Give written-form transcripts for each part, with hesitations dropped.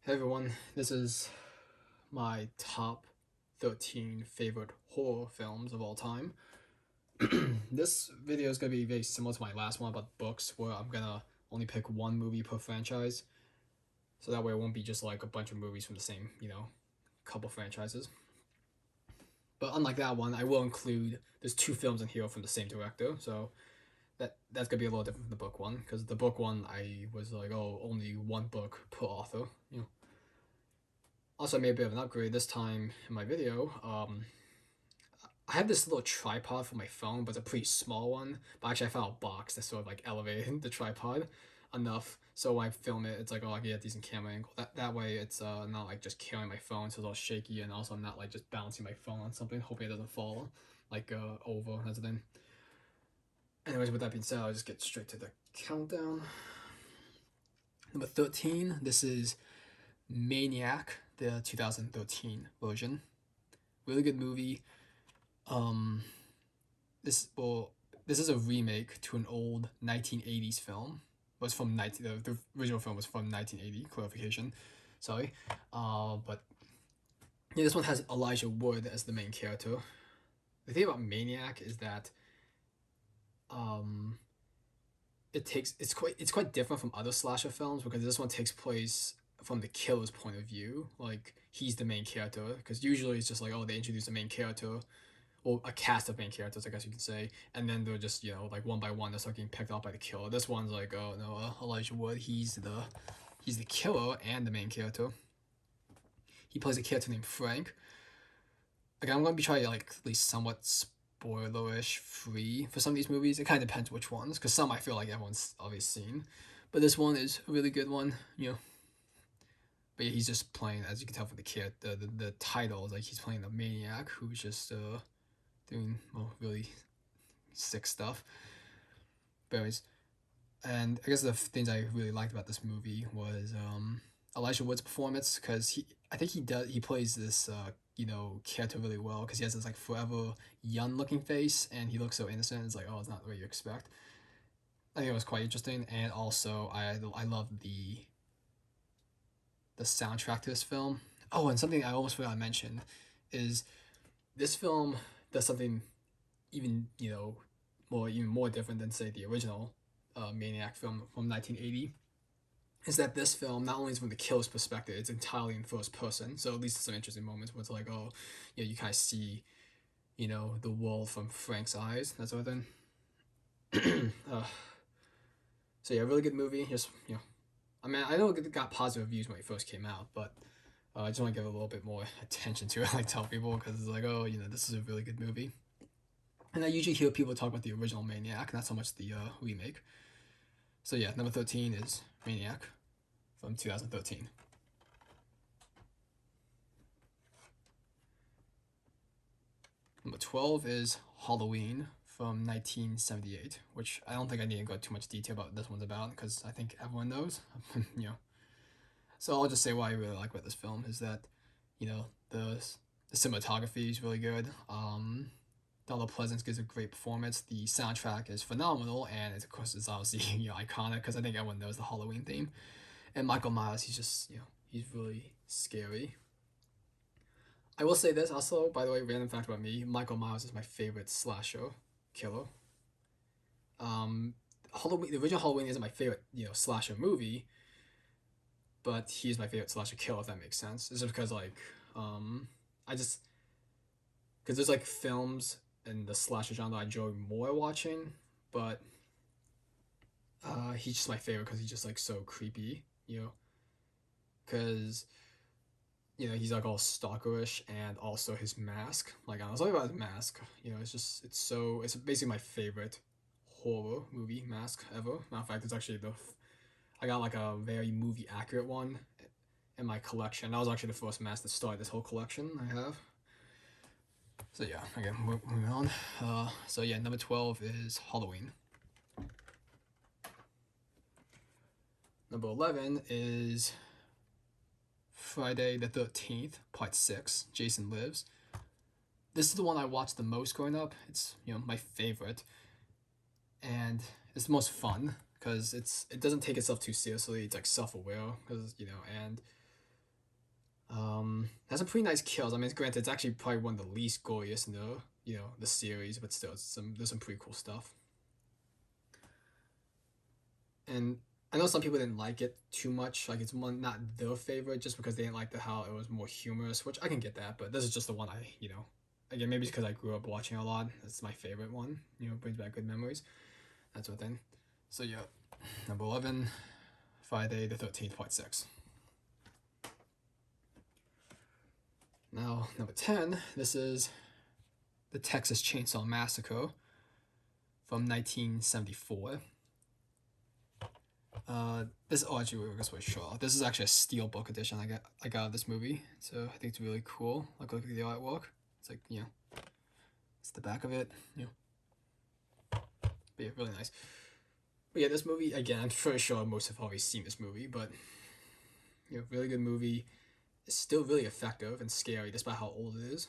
Hey everyone, this is my top 13 favorite horror films of all time. This video is going to be very similar to my last one about books, where I'm going to only pick one movie per franchise. So that way it won't be just like a bunch of movies from the same, couple franchises. But unlike that one, I will include, there's two films in here from the same director, so that's gonna be a little different from the book one, because the book one I was like, oh, only one book per author. Also, I made a bit of an upgrade this time in my video. I have this little tripod for my phone, but it's a pretty small one. But actually, I found a box that sort of like elevated the tripod enough, so when I film it, it's like, oh, I can get a decent camera angle. That way, it's not like just carrying my phone, so it's all shaky, and also I'm not like just bouncing my phone on something, hoping it doesn't fall like over. That's the thing. Anyways, with that being said, I'll just get straight to the countdown. Number 13. This is Maniac, the 2013 version. Really good movie. Um, this is a remake to an old 1980s film. It was from the original film was from 1980. Clarification, sorry. But yeah, this one has Elijah Wood as the main character. The thing about Maniac is that um, it's quite different from other slasher films because this one takes place from the killer's point of view. Like he's the main character, because usually it's just like, oh, they introduce the main character or a cast of main characters, I guess you could say, and then they're just, like one by one, they're start getting picked up by the killer. This one's like, oh no, Elijah Wood, he's the killer and the main character. He plays a character named Frank. Like I'm gonna be trying to like at least somewhat spoilerish free for some of these movies. It kind of depends which ones, because some I feel like everyone's obviously seen, but this one is a really good one. But yeah, he's just playing, as you can tell from the kid, the title is like he's playing a maniac who's just doing really sick stuff. But anyways, and I guess the things I really liked about this movie was Elijah Wood's performance, because I think he plays this character really well, because he has this like forever young looking face and he looks so innocent. It's like, oh, it's not what you expect. I think it was quite interesting, and also I love the soundtrack to this film. Oh, and something I almost forgot to mention is this film does something even even more different than say the original Maniac film from 1980. Is that this film not only is from the killer's perspective, it's entirely in first person. So at least some interesting moments where it's like, oh, you kind of see, the world from Frank's eyes, that sort of thing. So yeah, really good movie. Just I mean, I know it got positive reviews when it first came out, but I just want to give a little bit more attention to it. Like tell people, because it's like, oh, this is a really good movie. And I usually hear people talk about the original Maniac, not so much the remake. So yeah, number 13 is Maniac from 2013. Number 12 is Halloween from 1978, which I don't think I need to go too much detail about what this one's about, because I think everyone knows. you know. So I'll just say what I really like about this film is that, the cinematography is really good. Donald Pleasence gives a great performance. The soundtrack is phenomenal, and of course it's obviously iconic, because I think everyone knows the Halloween theme. And Michael Myers, he's just he's really scary. I will say this also, by the way, random fact about me: Michael Myers is my favorite slasher killer. Halloween, the original Halloween isn't my favorite slasher movie, but he's my favorite slasher killer, if that makes sense. It's just because I just because there's like films in the slasher genre I enjoy more watching, but he's just my favorite because he's just like so creepy. Because he's like all stalkerish, and also his mask. Like I was talking about his mask. It's basically my favorite horror movie mask ever. Matter of fact, it's actually I got like a very movie accurate one in my collection. That was actually the first mask that started this whole collection I have. So yeah, again, moving on. So yeah, number 12 is Halloween. Number 11 is Friday the 13th, Part 6, Jason Lives. This is the one I watched the most growing up. It's, my favorite. And it's the most fun, because it doesn't take itself too seriously. It's like self-aware, because, and Has some pretty nice kills. I mean, granted, it's actually probably one of the least goriest in the series, but still, there's some pretty cool stuff. And I know some people didn't like it too much. Like it's not their favorite, just because they didn't like how it was more humorous, which I can get that. But this is just the one again, maybe it's because I grew up watching a lot. That's my favorite one. Brings back good memories. That sort of thing. So yeah, number 11, Friday the 13th, Part 6. Now, number 10, this is the Texas Chainsaw Massacre from 1974. This actually we're gonna show. This is actually a steelbook edition I got of this movie, so I think it's really cool. Like look at the artwork. It's like it's the back of it. But yeah, really nice. But yeah, this movie again, I'm pretty sure most have already seen this movie, but really good movie. It's still really effective and scary despite how old it is.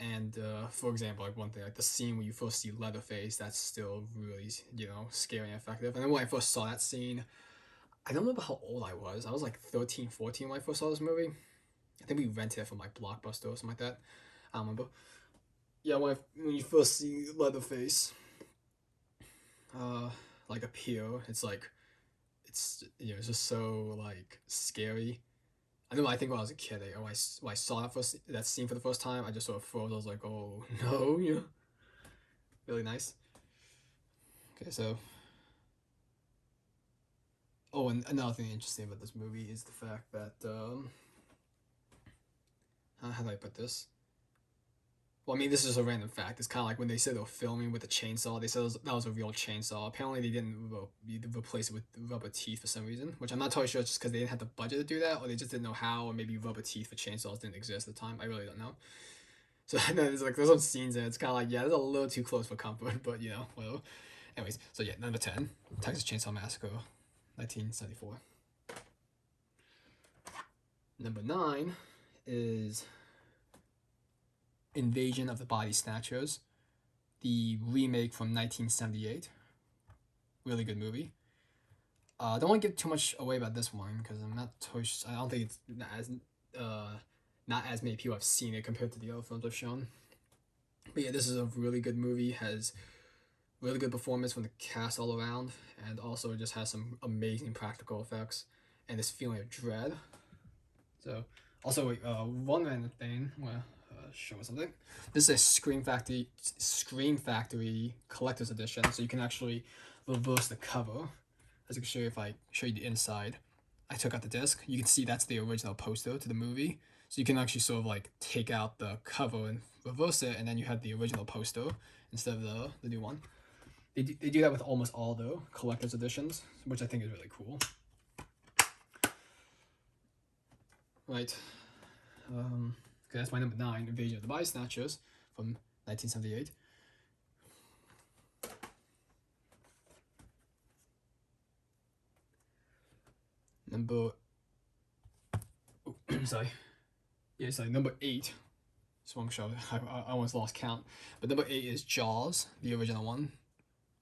And for example, like one thing, like the scene where you first see Leatherface, that's still really scary and effective. And then when I first saw that scene, I don't remember how old I was. I was like 13, 14 when I first saw this movie. I think we rented it from like Blockbuster or something like that. I don't remember. Yeah, when you first see Leatherface, like appear, it's like it's just so like scary. I know. I think when I was a kid, when I saw that scene for the first time, I just sort of froze. I was like, "Oh no!" Really nice. Okay, so and another thing interesting about this movie is the fact that how do I put this? Well, I mean, this is a random fact. It's kind of like when they said they were filming with a chainsaw. They said that was a real chainsaw. Apparently, they didn't replace it with rubber teeth for some reason, which I'm not totally sure. It's just because they didn't have the budget to do that, or they just didn't know how, or maybe rubber teeth for chainsaws didn't exist at the time. I really don't know. So there's some scenes in it. It's kind of like it's a little too close for comfort, but whatever. Anyways, so yeah, number 10, Texas Chainsaw Massacre, 1974. Number 9 is Invasion of the Body Snatchers, the remake from 1978. Really good movie. I don't want to give too much away about this one because I don't think it's not as many people have seen it compared to the other films I've shown. But yeah, this is a really good movie. Has really good performance from the cast all around, and also it just has some amazing practical effects and this feeling of dread. So, also one random thing, I want to show something. This is a Scream Factory collector's edition, so you can actually reverse the cover. As I can show you, if I show you the inside, I took out the disc. You can see that's the original poster to the movie. So you can actually sort of like take out the cover and reverse it, and then you have the original poster instead of the new one. They do that with almost all the collector's editions, which I think is really cool. Right. Okay, that's my number 9, Invasion of the Body Snatchers from 1978. Number 8. So I'm sure I almost lost count. But number 8 is Jaws, the original one.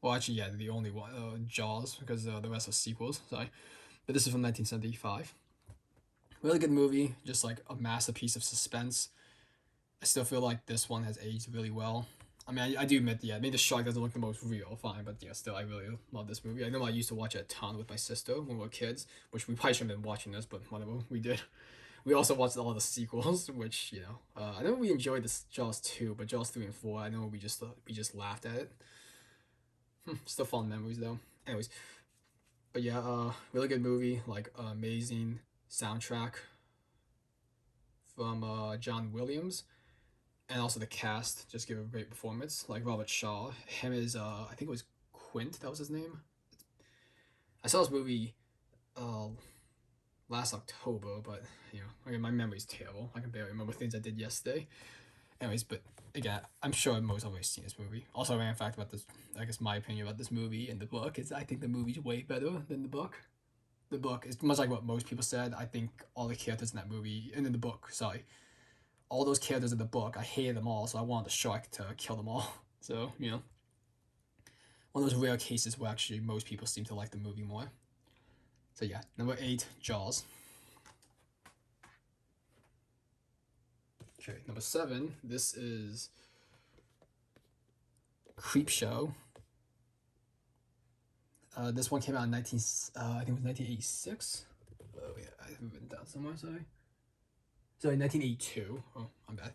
Well, actually, yeah, the only one, Jaws, because the rest are sequels. Sorry, but this is from 1975. Really good movie, just like a masterpiece of suspense. I still feel like this one has aged really well. I mean, I do admit, maybe the shark doesn't look the most real, fine, but still, I really love this movie. I know I used to watch it a ton with my sister when we were kids, which we probably shouldn't have been watching this, but whatever, we did. We also watched all the sequels, which I know we enjoyed this Jaws 2, but Jaws 3 and 4, I know we just laughed at it. Still fond memories though. Anyways, but yeah, really good movie, like amazing soundtrack from John Williams, and also the cast just give a great performance. Like Robert Shaw, him is I think it was Quint, that was his name. I saw this movie last October, but my memory's terrible. I can barely remember things I did yesterday. Anyways, but again, I'm sure most of you have seen this movie. Also, random fact about this, I guess my opinion about this movie and the book is I think the movie's way better than the book. The book is much like what most people said. I think all the characters in that movie, and in the book, sorry, all those characters in the book, I hated them all, so I wanted the shark to kill them all. So, one of those rare cases where actually most people seem to like the movie more. So yeah, number 8, Jaws. Okay, number 7. This is Creepshow. This one came out in I think it was 1986. Oh yeah, I have it written down somewhere. Sorry, 1982. Oh, I'm bad.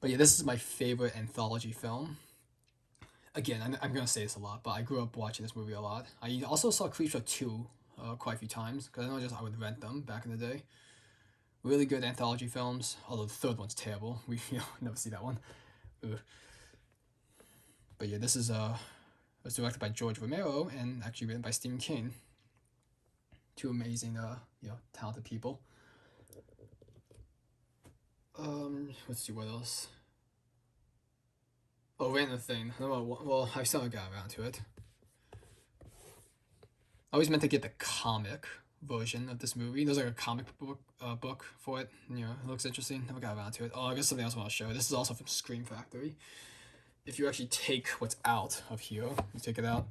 But yeah, this is my favorite anthology film. Again, I'm gonna say this a lot, but I grew up watching this movie a lot. I also saw Creepshow 2 quite a few times because I would rent them back in the day. Really good anthology films, although the third one's terrible. We never see that one. Ugh. But yeah, this is was directed by George Romero and actually written by Stephen King. Two amazing talented people. Let's see what else. Oh, random thing. Well, I still got around to it. I always meant to get the comic version of this movie. There's like a comic book for it. You know, it looks interesting. Never got around to it. Oh, I guess something else I want to show. This is also from Scream Factory. If you actually take what's out of here, you take it out,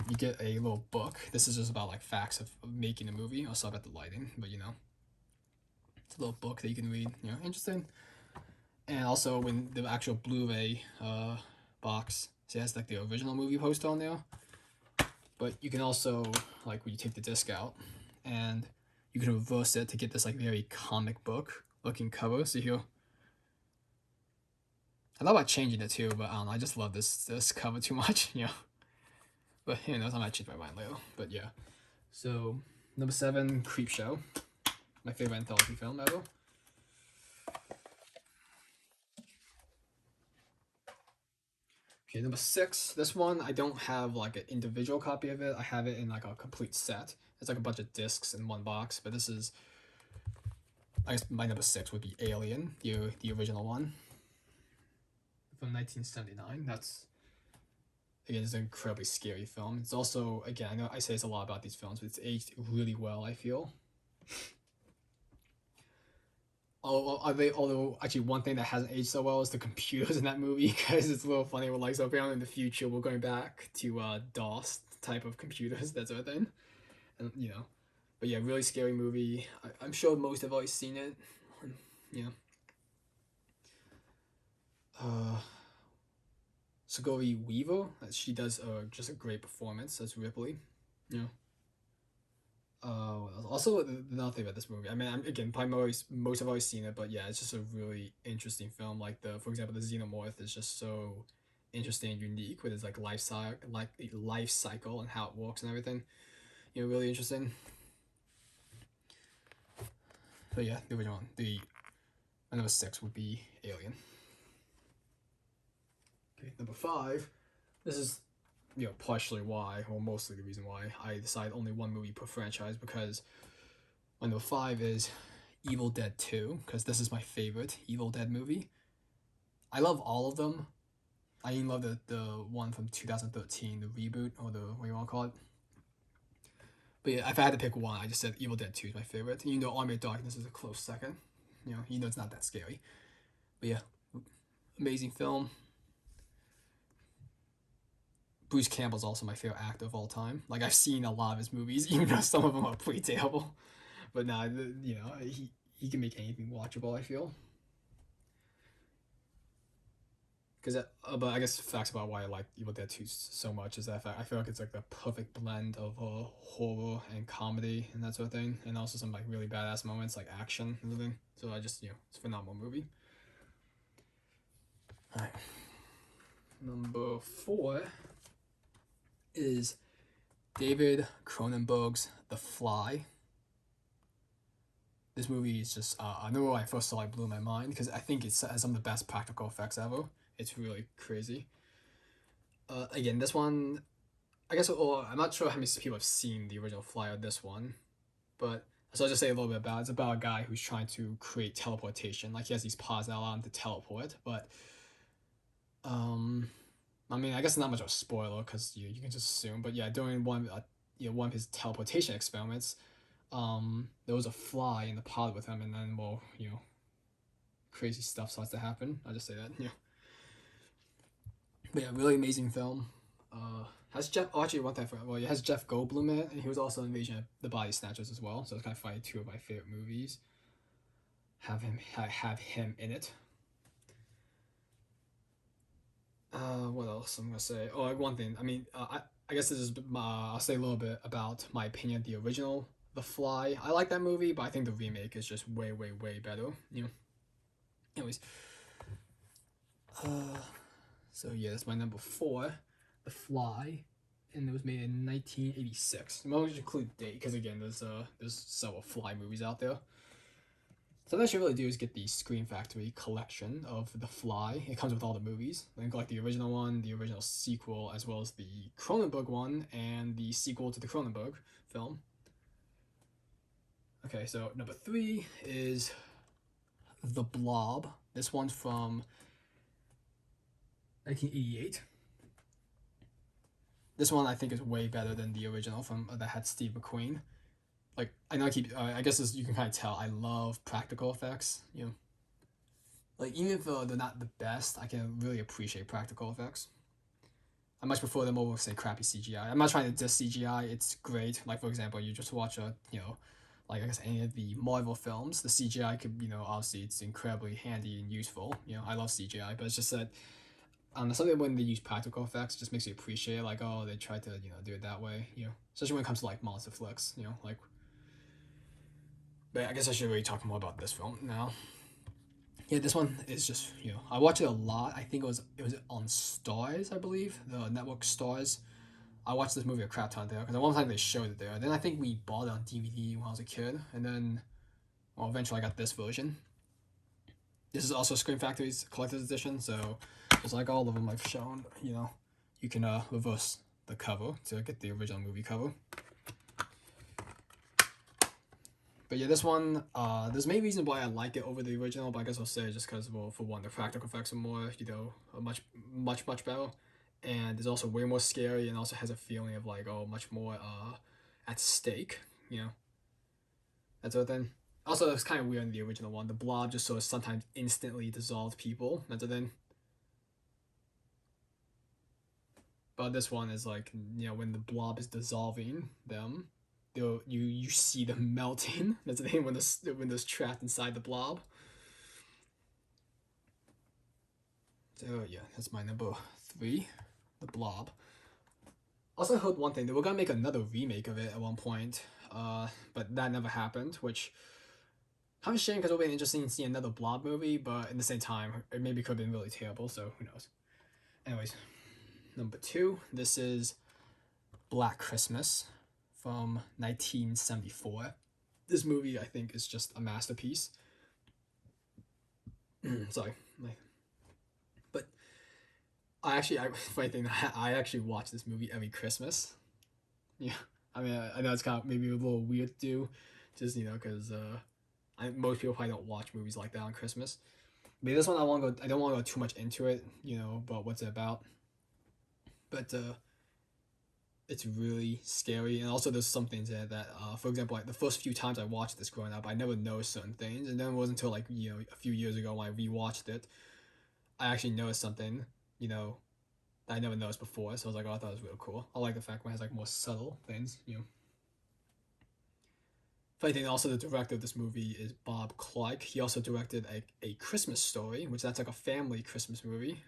you get a little book. This is just about like facts of making a movie. Also about the lighting, but you know, it's a little book that you can read. You know, interesting. And also when the actual Blu-ray box, so it has like the original movie poster on there. But you can also, like, when you take the disc out, and you can reverse it to get this like very comic book looking cover. See here. I thought about changing it too, but I just love this cover too much, you know. But who knows, I might change my mind later. But yeah. So number 7, Creepshow. My favorite anthology film ever. Okay, number 6. This one I don't have like an individual copy of it. I have it in like a complete set. It's like a bunch of discs in one box. But this is, I guess my number 6 would be Alien, the original one from 1979. That's, again, it's an incredibly scary film. It's also, again, I know I say this a lot about these films, but it's aged really well, I feel. Although actually one thing that hasn't aged so well is the computers in that movie, because it's a little funny. We're like, so apparently in the future we're going back to DOS type of computers, that sort of thing, and you know, but yeah, really scary movie. I'm sure most have always seen it. You know, Sigourney Weaver, she does just a great performance as Ripley. You know. Also, another thing about this movie, I mean, again, probably most have always seen it, but yeah, it's just a really interesting film. Like for example, the Xenomorph is just so interesting and unique with its like life cycle and how it works and everything. You know, really interesting. But yeah, the original one, my number 6 would be Alien. Okay, number 5. This is, you know, partially why, or mostly the reason why I decide only one movie per franchise, because my number 5 is Evil Dead 2, because this is my favorite Evil Dead movie. I love all of them. I even love the one from 2013, the reboot, or the what you want to call it. But yeah, if I had to pick one, I just said Evil Dead 2 is my favorite. Even though Army of Darkness is a close second. You know, even though it's not that scary. But yeah, amazing film. Bruce Campbell's also my favorite actor of all time. Like, I've seen a lot of his movies, even though some of them are pretty terrible. But nah, you know, he can make anything watchable, I feel. Because, but I guess facts about why I like Evil Dead 2 so much is that I feel like it's like the perfect blend of horror and comedy and that sort of thing, and also some like really badass moments like action and everything. So I just, you know, it's a phenomenal movie. All right, number 4 is David Cronenberg's The Fly. This movie is just, I know when I first saw it, blew my mind because I think it has some of the best practical effects ever. It's really crazy. Again, this one, I guess, well, I'm not sure how many people have seen the original Fly of this one, but so I'll just say a little bit about it. It's about a guy who's trying to create teleportation. Like, he has these pods that allow him to teleport, but, I mean, I guess not much of a spoiler because you can just assume, but yeah, during one of his teleportation experiments, there was a fly in the pod with him, and then, well, you know, crazy stuff starts to happen. I'll just say that, yeah. But yeah, really amazing film. Has Jeff, oh, actually, one thing I forgot, well, it has Jeff Goldblum in it, and he was also in Invasion of the Body Snatchers as well, so it's kind of funny, 2 of my favorite movies. have him in it. What else I'm gonna say? Oh, like one thing. I mean, I guess this is I'll say a little bit about my opinion of the original The Fly. I like that movie, but I think the remake is just way, way, way better. You know. Anyways, so yeah, that's my number 4, The Fly, and it was made in 1986. I'm not gonna include the date because again, there's several Fly movies out there. So what I should really do is get the Scream Factory collection of The Fly. It comes with all the movies. Then like the original one, the original sequel, as well as the Cronenberg one, and the sequel to the Cronenberg film. Okay, so number 3 is The Blob. This one's from 1988. This one I think is way better than the original from that had Steve McQueen. Like I know I keep I guess as you can kind of tell I love practical effects. You know, like even if they're not the best, I can really appreciate practical effects. I much prefer them over say crappy CGI. I'm not trying to diss CGI. It's great. Like for example, you just watch like I guess any of the Marvel films, the CGI could obviously it's incredibly handy and useful. I love CGI, but it's just that something when they use practical effects just makes you appreciate like oh they tried to do it that way. Especially when it comes to like monster flicks. Like. But I guess I should really talk more about this film now. Yeah, this one is just I watch it a lot. I think it was on Stars, I believe, the network Stars. I watched this movie a crap ton there because at one time they showed it there. Then I think we bought it on DVD when I was a kid, and then eventually I got this version. This is also Scream Factory's collector's edition, so just like all of them I've shown, you can reverse the cover to get the original movie cover. But yeah, this one, there's many reasons why I like it over the original, but I guess I'll say just because, well, for one, the practical effects are more, much, much, much better. And it's also way more scary and also has a feeling of like, oh, much more at stake, that sort of thing. Also, it's kind of weird in the original one. The blob just sort of sometimes instantly dissolved people, that sort of thing. But this one is like, when the blob is dissolving them, you see them melting. That's the thing when they're trapped inside the blob. So yeah, that's my number 3, The Blob. Also heard one thing, they were gonna make another remake of it at one point, but that never happened, which kind of a shame because it would be interesting to see another Blob movie, but at the same time, it maybe could have been really terrible, so who knows. Anyways, number 2, this is Black Christmas from 1974. This movie, I think, is just a masterpiece. Sorry. But funny thing, I actually watch this movie every Christmas. Yeah. I mean, I know it's kind of maybe a little weird to do, just, because most people probably don't watch movies like that on Christmas. But this one, I don't want to go too much into it, about what's it about. But, it's really scary, and also there's some things in it that for example, like the first few times I watched this growing up I never noticed certain things, and then it wasn't until like a few years ago when I rewatched it I actually noticed something that I never noticed before, so I was like, oh, I thought it was real cool. I like the fact when it has like more subtle things. Funny thing, also the director of this movie is Bob Clark. He also directed a Christmas Story, which that's like a family Christmas movie.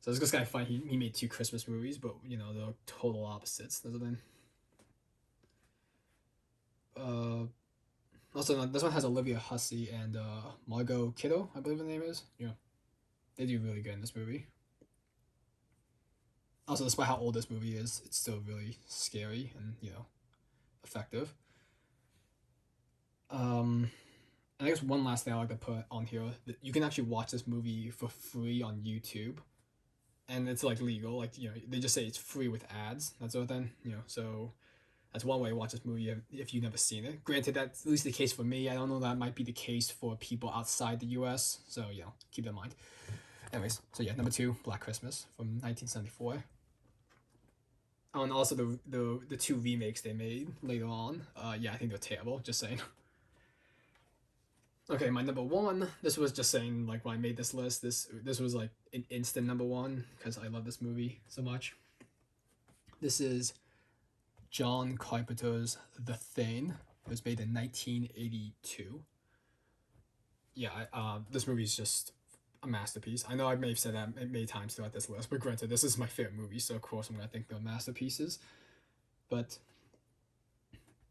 So it's just kind of fun. He made 2 Christmas movies, but they're total opposites. That's the thing. Also, this one has Olivia Hussey and Margot Kidder, I believe the name is. They do really good in this movie. Also, despite how old this movie is, it's still really scary and effective. And I guess one last thing I like to put on here: you can actually watch this movie for free on YouTube, and it's like legal. Like they just say it's free with ads. That sort of thing. So that's one way to watch this movie if you've never seen it. Granted, that's at least the case for me. I don't know that might be the case for people outside the U.S. So keep that in mind. Anyways, so yeah, number 2, Black Christmas from 1974. Oh, and also the 2 remakes they made later on. Yeah, I think they're terrible. Just saying. Okay, my number 1. This was just saying like when I made this list. This was like an instant number 1 because I love this movie so much. This is John Carpenter's The Thing. It was made in 1982. yeah, this movie is just a masterpiece. I know I may have said that many times throughout this list, but granted, this is my favorite movie, so of course I'm gonna think they're masterpieces. But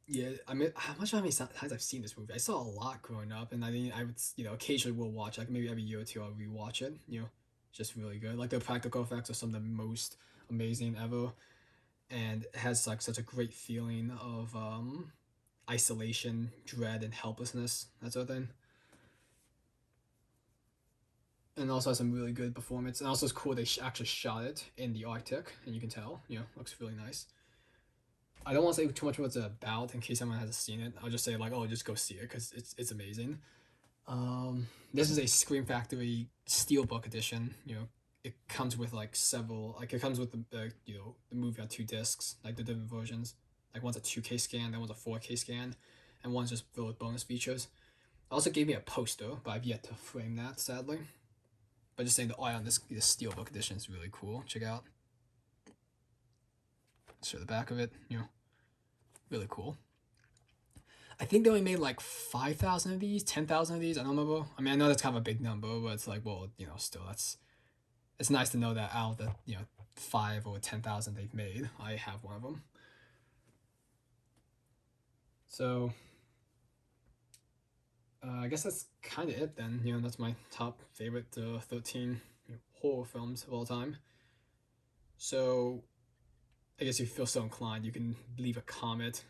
yeah, I mean, how many times I've seen this movie? I saw a lot growing up, and I mean, I would occasionally will watch, like maybe every year or two I'll rewatch it. Just really good. Like the practical effects are some of the most amazing ever, and it has like such a great feeling of isolation, dread, and helplessness. That sort of thing. And also has some really good performance. And also it's cool they actually shot it in the Arctic, and you can tell, looks really nice. I don't want to say too much what it's about in case someone hasn't seen it. I'll just say like, oh, just go see it because it's amazing. This is a Scream Factory Steelbook edition. It comes with like several, like it comes with the movie on 2 discs, like the different versions. Like one's a 2K scan, then one's a 4K scan, and one's just filled with bonus features. It also gave me a poster, but I've yet to frame that, sadly. But just saying the art on this Steelbook edition is really cool. Check out. Show the back of it. Really cool. I think they only made like 5,000 of these, 10,000 of these. I don't remember. I mean, I know that's kind of a big number, but it's like, well, still, it's nice to know that out of the 5 or 10,000 they've made, I have one of them. So, I guess that's kind of it then. That's my top favorite 13 horror films of all time. So, I guess if you feel so inclined, you can leave a comment,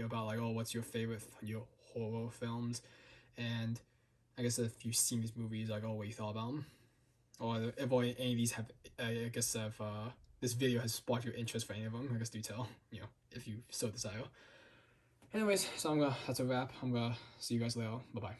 about like, oh, what's your favorite horror films, and I guess if you've seen these movies, like, oh, what you thought about them, or if any of these have, I guess if this video has sparked your interest for any of them, I guess do tell, if you so desire. Anyways, so that's a wrap. I'm gonna see you guys later. Bye bye.